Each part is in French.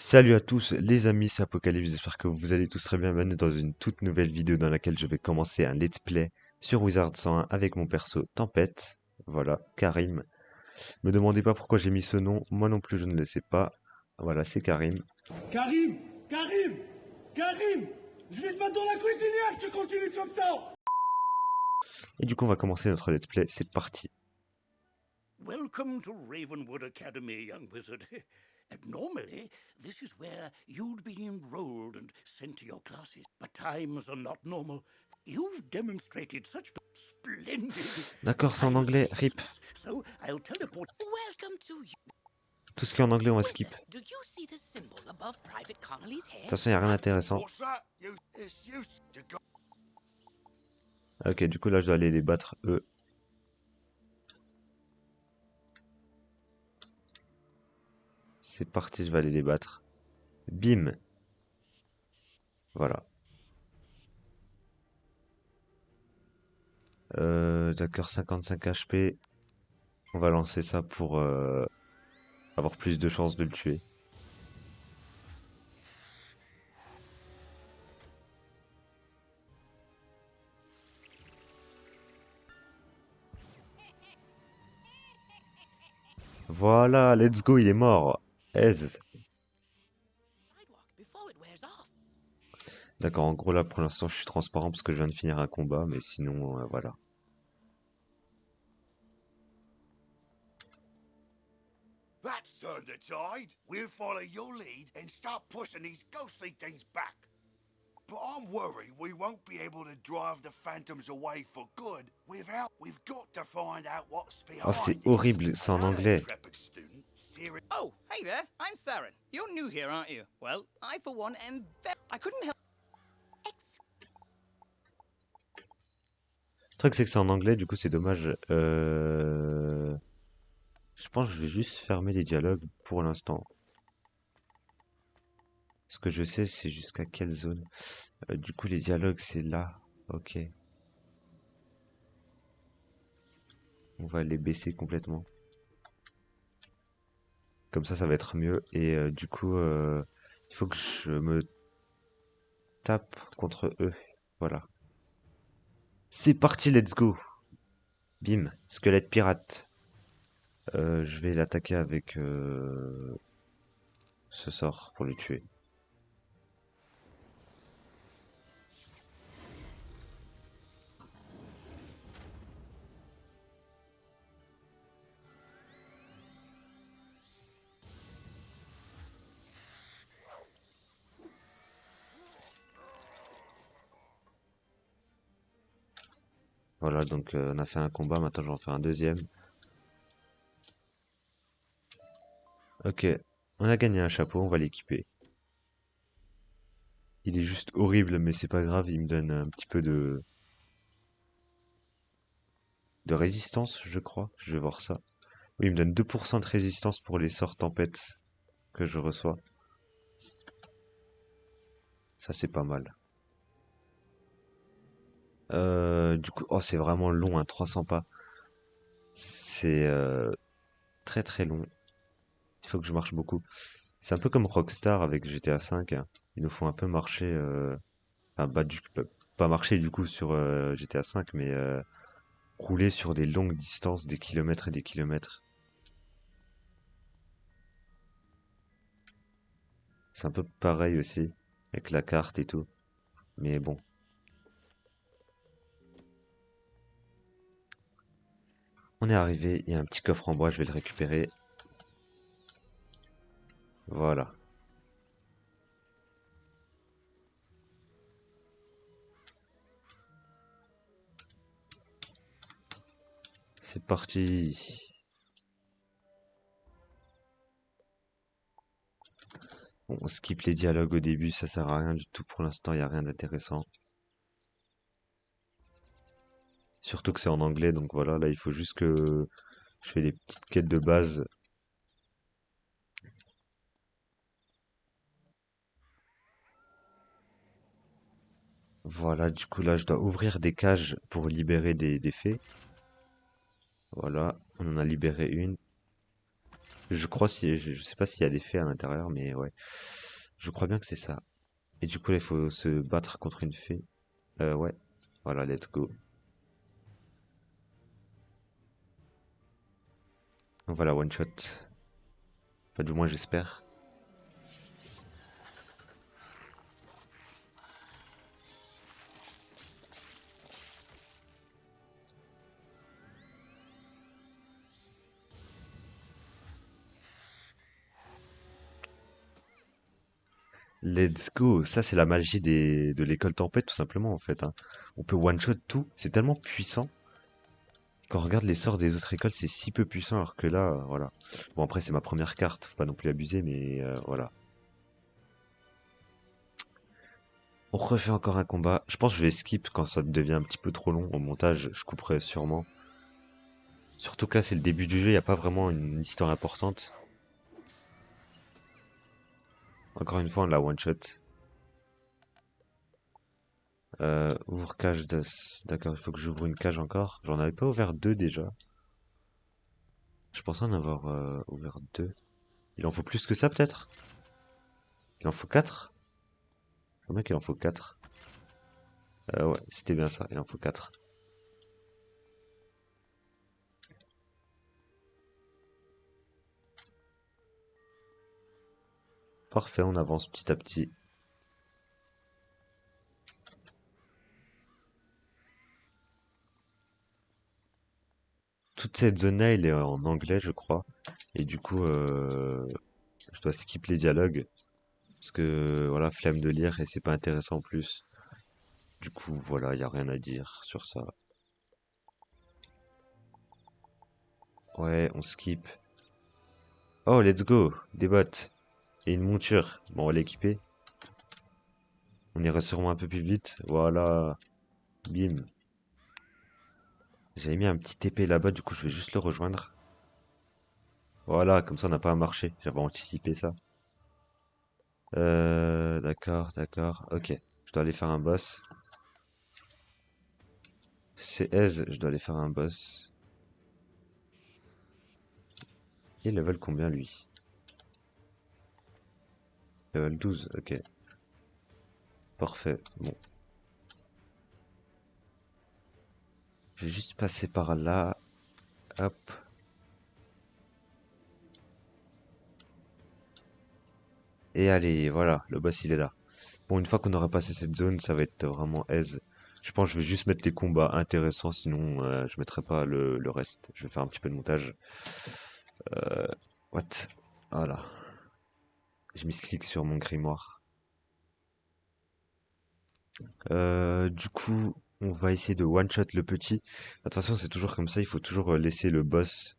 Salut à tous les amis, c'est Apocalypse, j'espère que vous allez tous très bien. Bienvenue dans une toute nouvelle vidéo dans laquelle je vais commencer un let's play sur Wizard 101 avec mon perso Tempête. Voilà, Karim. Me demandez pas pourquoi j'ai mis ce nom, moi non plus je ne le sais pas. Voilà, c'est Karim. Karim, Karim, Karim, je vais te mettre dans la cuisinière, tu continues comme ça. Et du coup on va commencer notre let's play, c'est parti. Welcome to Ravenwood Academy, young wizard. And normally, this is where you'd be enrolled and sent to your classes. But times are not normal. You've demonstrated such splendid D'accord, c'est en anglais, RIP. So I'll teleport. Welcome to you. Tout ce qui est en anglais on va skip. Wizard, do you see the symbol above Private Connolly's De toute head? façon y a rien d'intéressant. What's that? It's used to go. Ok, du coup là je dois aller les battre eux. C'est parti, je vais aller les battre. Bim. Voilà. D'accord, 55 HP. On va lancer ça pour avoir plus de chances de le tuer. Voilà, let's go, il est mort. Aise. Sidewalk before it wears off. D'accord, en gros là pour l'instant je suis transparent parce que je viens de finir un combat, mais sinon voilà. That's turned the tide. We'll follow your lead and start pushing these ghostly things back. But I'm worried we won't be able to drive the phantoms away for good without. We've got to find out what's behind Oh c'est it. horrible, c'est en Another anglais. intrepid student, Siri. Oh, hey there. I'm Saren. You're new here, aren't you? Well, I, for one, am I couldn't help. Le truc c'est que c'est en anglais, du coup c'est dommage. Je pense que je vais juste fermer les dialogues pour l'instant. Ce que je sais c'est jusqu'à quelle zone. Du coup les dialogues c'est là. Ok. On va les baisser complètement. Comme ça va être mieux. Et du coup, il faut que je me tape contre eux. Voilà. C'est parti, let's go. Bim, squelette pirate. Je vais l'attaquer avec ce sort pour le tuer. Voilà, donc on a fait un combat, maintenant j'en fais un deuxième. Ok, on a gagné un chapeau, on va l'équiper. Il est juste horrible, mais c'est pas grave, il me donne un petit peu de résistance, je crois. Je vais voir ça. Oui, il me donne 2% de résistance pour les sorts tempêtes que je reçois. Ça, c'est pas mal. Du coup, oh, c'est vraiment long, hein, 300 pas. C'est très très long. Il faut que je marche beaucoup. C'est un peu comme Rockstar avec GTA V, hein. Ils nous font un peu marcher, enfin, pas marcher du coup sur GTA V, mais rouler sur des longues distances, des kilomètres et des kilomètres. C'est un peu pareil aussi, avec la carte et tout. Mais bon. On est arrivé, il y a un petit coffre en bois, je vais le récupérer. Voilà. C'est parti. Bon, on skip les dialogues au début, ça sert à rien du tout pour l'instant, il n'y a rien d'intéressant. Surtout que c'est en anglais, donc voilà, là il faut juste que je fais des petites quêtes de base. Voilà, du coup là je dois ouvrir des cages pour libérer des fées. Voilà, on en a libéré une. Je crois si je sais pas s'il y a des fées à l'intérieur, mais ouais. Je crois bien que c'est ça. Et du coup, là, il faut se battre contre une fée. Ouais. Voilà, let's go. On va la one shot. Enfin, du moins, j'espère. Let's go. Ça, c'est la magie de l'école tempête, tout simplement, en fait, hein. On peut one shot tout. C'est tellement puissant. Quand on regarde les sorts des autres écoles, c'est si peu puissant, alors que là, voilà. Bon, après, c'est ma première carte, faut pas non plus abuser, mais voilà. On refait encore un combat. Je pense que je vais skip quand ça devient un petit peu trop long au montage, je couperai sûrement. Surtout que là, c'est le début du jeu, il n'y a pas vraiment une histoire importante. Encore une fois, on la one shot. Ouvre cage d'os. D'accord, il faut que j'ouvre une cage encore. J'en avais pas ouvert deux déjà. Je pensais en avoir ouvert deux. Il en faut plus que ça peut-être? Il en faut quatre? Je crois bien qu'il en faut quatre. Ouais, c'était bien ça, il en faut quatre. Parfait, on avance petit à petit. Toute cette zone-là, elle est en anglais, je crois. Et du coup, je dois skip les dialogues. Parce que, voilà, flemme de lire et c'est pas intéressant en plus. Du coup, voilà, y a rien à dire sur ça. Ouais, on skip. Oh, let's go! Des bottes. Et une monture. Bon, on va l'équiper. On ira sûrement un peu plus vite. Voilà. Bim. J'avais mis un petit épée là-bas, du coup, je vais juste le rejoindre. Voilà, comme ça, on n'a pas à marcher. J'avais anticipé ça. D'accord, d'accord. Ok. Je dois aller faire un boss. C'est Aise, je dois aller faire un boss. Et level combien, lui? Level 12, ok. Parfait. Bon. Je vais juste passer par là. Hop. Et allez, voilà, le boss il est là. Bon, une fois qu'on aura passé cette zone, ça va être vraiment aise. Je pense que je vais juste mettre les combats intéressants, sinon je mettrai pas le reste. Je vais faire un petit peu de montage. Euh, what? Voilà. Je clique sur mon grimoire. Du coup, on va essayer de one-shot le petit. De toute façon, c'est toujours comme ça, il faut toujours laisser le boss.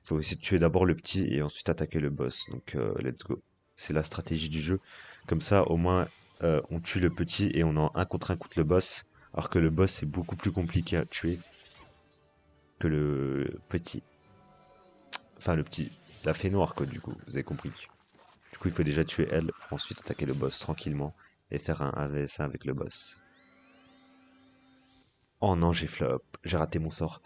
Il faut essayer de tuer d'abord le petit et ensuite attaquer le boss. Donc, let's go. C'est la stratégie du jeu. Comme ça, au moins, on tue le petit et on en un contre le boss. Alors que le boss, c'est beaucoup plus compliqué à tuer que le petit. Enfin, le petit. La fée noire, quoi, du coup. Vous avez compris. Du coup, il faut déjà tuer elle, pour ensuite attaquer le boss tranquillement et faire un 1vs1 avec le boss. Oh non, j'ai flop. J'ai raté mon sort.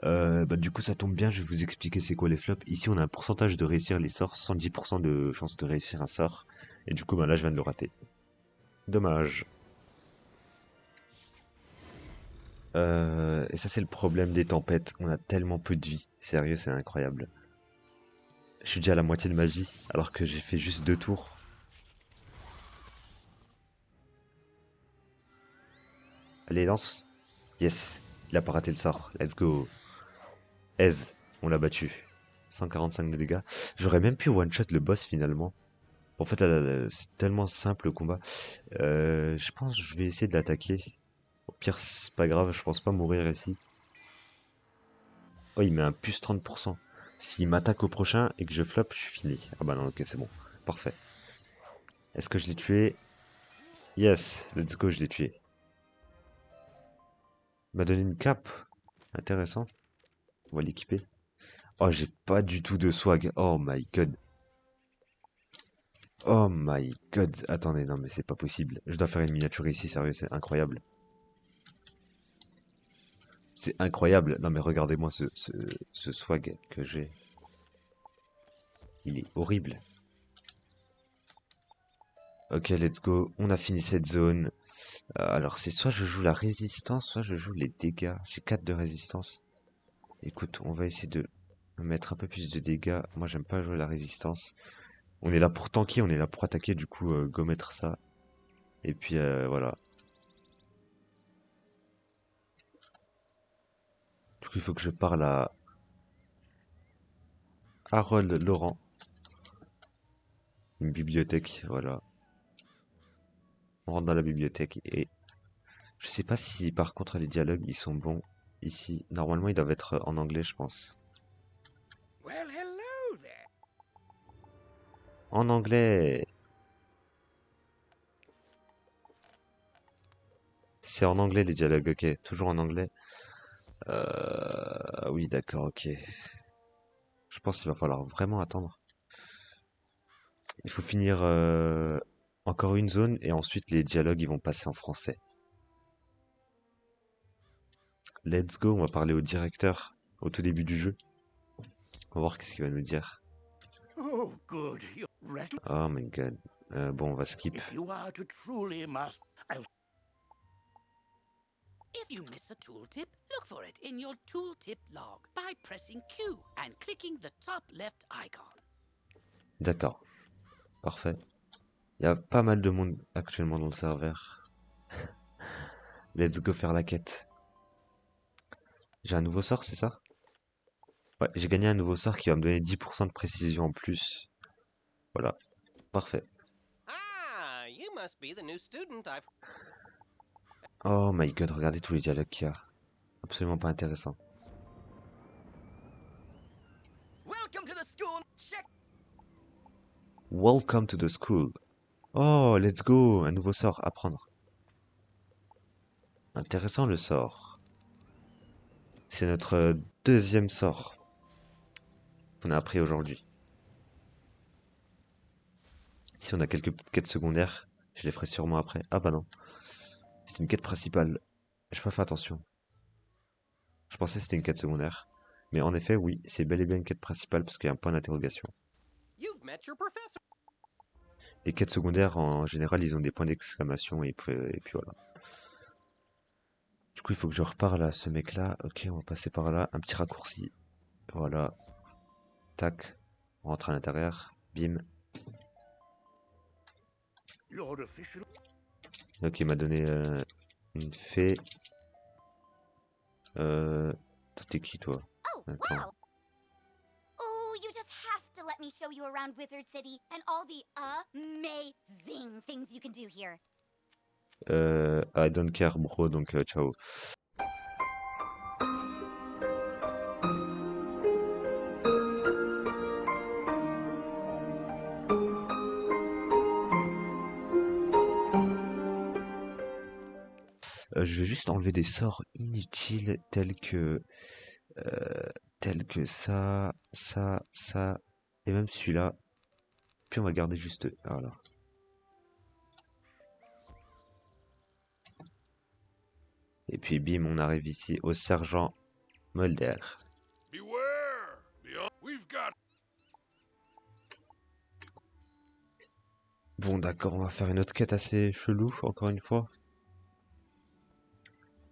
Du coup, ça tombe bien, je vais vous expliquer c'est quoi les flops. Ici, on a un pourcentage de réussir les sorts, 110% de chance de réussir un sort. Et du coup, là, je viens de le rater. Dommage. Et ça, c'est le problème des tempêtes. On a tellement peu de vie. Sérieux, c'est incroyable. Je suis déjà à la moitié de ma vie, alors que j'ai fait juste 2 tours. Allez, lance. Yes, il a pas raté le sort. Let's go. Aise, on l'a battu. 145 de dégâts. J'aurais même pu one-shot le boss finalement. En fait, c'est tellement simple le combat. Je pense que je vais essayer de l'attaquer. Au pire, c'est pas grave, je pense pas mourir ici. Oh, il met un plus 30%. S'il m'attaque au prochain et que je floppe, je suis fini. Ah bah non, ok, c'est bon. Parfait. Est-ce que je l'ai tué? Yes, let's go, je l'ai tué. Il m'a donné une cape. Intéressant. On va l'équiper. Oh, j'ai pas du tout de swag. Oh my god. Oh my god. Attendez, non mais c'est pas possible. Je dois faire une miniature ici, sérieux, c'est incroyable. C'est incroyable. Non mais regardez-moi ce swag que j'ai. Il est horrible. Ok, let's go. On a fini cette zone. Alors, c'est soit je joue la résistance, soit je joue les dégâts. J'ai 4 de résistance. Écoute, on va essayer de mettre un peu plus de dégâts. Moi, j'aime pas jouer la résistance. On est là pour tanker, on est là pour attaquer. Du coup, go mettre ça. Et puis, voilà. Du coup, il faut que je parle à Harold Laurent. Une bibliothèque, voilà. On rentre dans la bibliothèque et je sais pas si par contre les dialogues ils sont bons ici. Normalement ils doivent être en anglais je pense. Well, hello there. En anglais. C'est en anglais les dialogues, ok. Toujours en anglais. Oui d'accord, ok. Je pense qu'il va falloir vraiment attendre. Il faut finir encore une zone et ensuite les dialogues ils vont passer en français. Let's go, on va parler au directeur au tout début du jeu. On va voir qu'est-ce qu'il va nous dire. Oh, good. You're ready. Oh my god. Bon, on va skip. If you are to truly master, I'll If you miss a tooltip, look for it in your tooltip log by pressing Q and clicking the top left icon. D'accord. Parfait. Il y a pas mal de monde actuellement dans le serveur. Let's go faire la quête. J'ai un nouveau sort, c'est ça? Ouais, j'ai gagné un nouveau sort qui va me donner 10% de précision en plus. Voilà. Parfait. Ah, you must be the new student I've... Oh my god, regardez tous les dialogues qu'il y a. Absolument pas intéressant. Welcome to the school. Check. Welcome to the school. Oh, let's go. Un nouveau sort à prendre. Intéressant le sort. C'est notre deuxième sort qu'on a appris aujourd'hui. Si on a quelques petites quêtes secondaires, je les ferai sûrement après. Ah bah non. C'est une quête principale. J'ai pas fait attention. Je pensais que c'était une quête secondaire. Mais en effet, oui, c'est bel et bien une quête principale parce qu'il y a un point d'interrogation. You've met your professor. Les quêtes secondaires, en général, ils ont des points d'exclamation et puis voilà. Du coup, il faut que je reparle à ce mec-là. Ok, on va passer par là. Un petit raccourci. Voilà. Tac. On rentre à l'intérieur. Bim. Lord Official. Ok, il m'a donné une fée. T'es qui, toi? Oh, Attends. wow! Oh, you just have to let me show you around Wizard City and all the amazing things you can do here. I don't care, bro, donc ciao. Je vais juste enlever des sorts inutiles tels que ça, et même celui-là. Puis on va garder juste eux. Voilà. Et puis bim, on arrive ici au sergent Mulder. Beware! We've got... Bon d'accord, on va faire une autre quête assez chelou, encore une fois.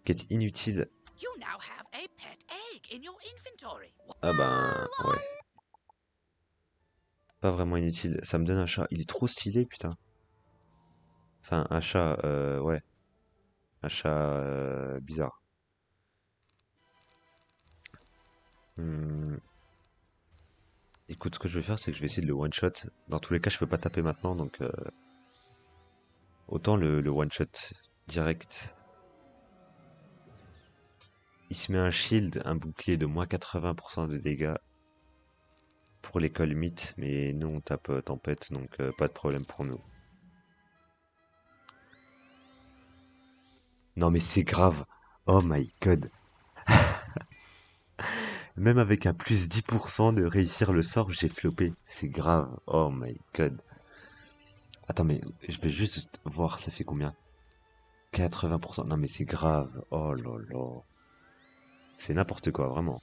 Quête inutile. You now have a pet egg in your inventory. Ah ben, ouais. Pas vraiment inutile. Ça me donne un chat. Il est trop stylé, putain. Enfin, un chat, ouais. Un chat bizarre. Écoute, ce que je vais faire, c'est que je vais essayer de le one-shot. Dans tous les cas, je peux pas taper maintenant, donc... autant le one-shot direct. Il se met un shield, un bouclier de moins 80% de dégâts pour l'école mythe, mais nous on tape tempête, donc pas de problème pour nous. Non mais c'est grave. Oh my god. Même avec un plus 10% de réussir le sort, j'ai flopé. C'est grave. Oh my god. Attends mais je vais juste voir ça fait combien. 80%. Non mais c'est grave. Oh là là. C'est n'importe quoi, vraiment.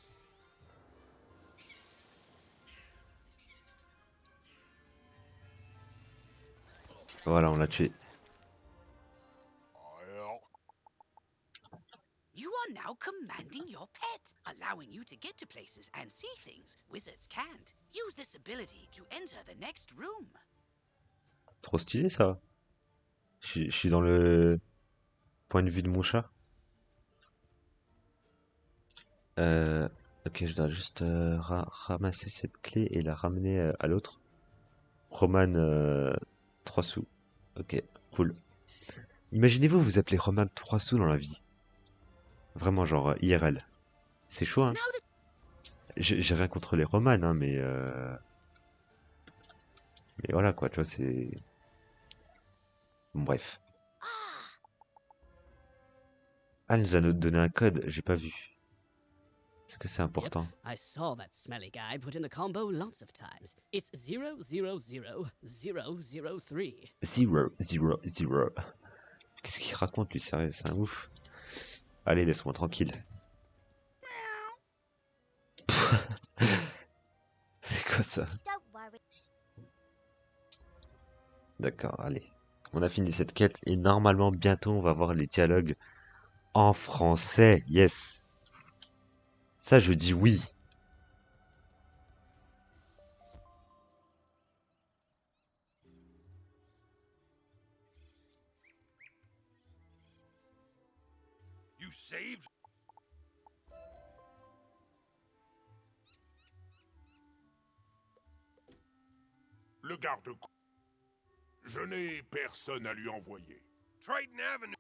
Voilà, on l'a tué. You are now commanding your pet, allowing you to get to places and see things wizards can't. Use this ability to enter the next room. Trop stylé ça. Je suis dans le point de vue de mon chat. Ok, je dois juste ramasser cette clé et la ramener à l'autre. Roman 3 sous. Ok, cool. Imaginez-vous vous appelez Roman 3 sous dans la vie. Vraiment genre IRL. C'est chaud hein. Now that J'ai rien contre les Roman hein, mais voilà quoi, tu vois, c'est... Bon, bref. Ah, elle nous a donné un code, j'ai pas vu. Est-ce que c'est important? I saw that smelly guy put in the combo lots of times. It's 000003. 000. Qu'est-ce qu'il raconte lui, sérieux, c'est un ouf. Allez, laisse-moi tranquille. C'est quoi ça? Don't worry. D'accord, allez. On a fini cette quête et normalement bientôt on va voir les dialogues en français. Yes. Ça je dis oui. You saved? Le garde-côte. Je n'ai personne à lui envoyer. Triton Avenue.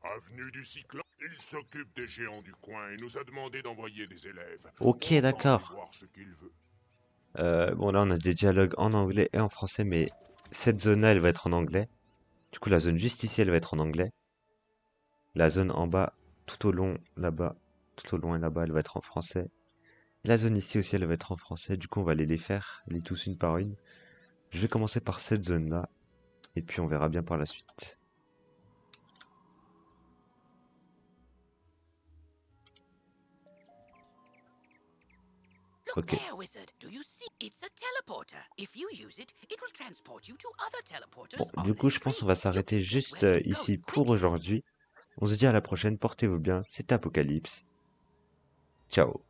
Avenue du Cyclope, il s'occupe des géants du coin et nous a demandé d'envoyer des élèves. Ok, Autant d'accord. aller voir ce qu'il veut. Bon là on a des dialogues en anglais et en français, mais cette zone-là elle va être en anglais. Du coup la zone juste ici elle va être en anglais. La zone en bas, tout au long là-bas, tout au loin là-bas elle va être en français. La zone ici aussi elle va être en français. Du coup on va aller les faire, les tous une par une. Je vais commencer par cette zone-là et puis on verra bien par la suite. look Okay. there, wizard. Do you see? It's a teleporter. If you use it, it will transport you to other teleporters. Bon, on du the coup je pense qu'on street. va You s'arrêter can get juste where you're ici going pour quickly. aujourd'hui. On se dit à la prochaine, portez-vous bien, c'était Apocalypse. Ciao.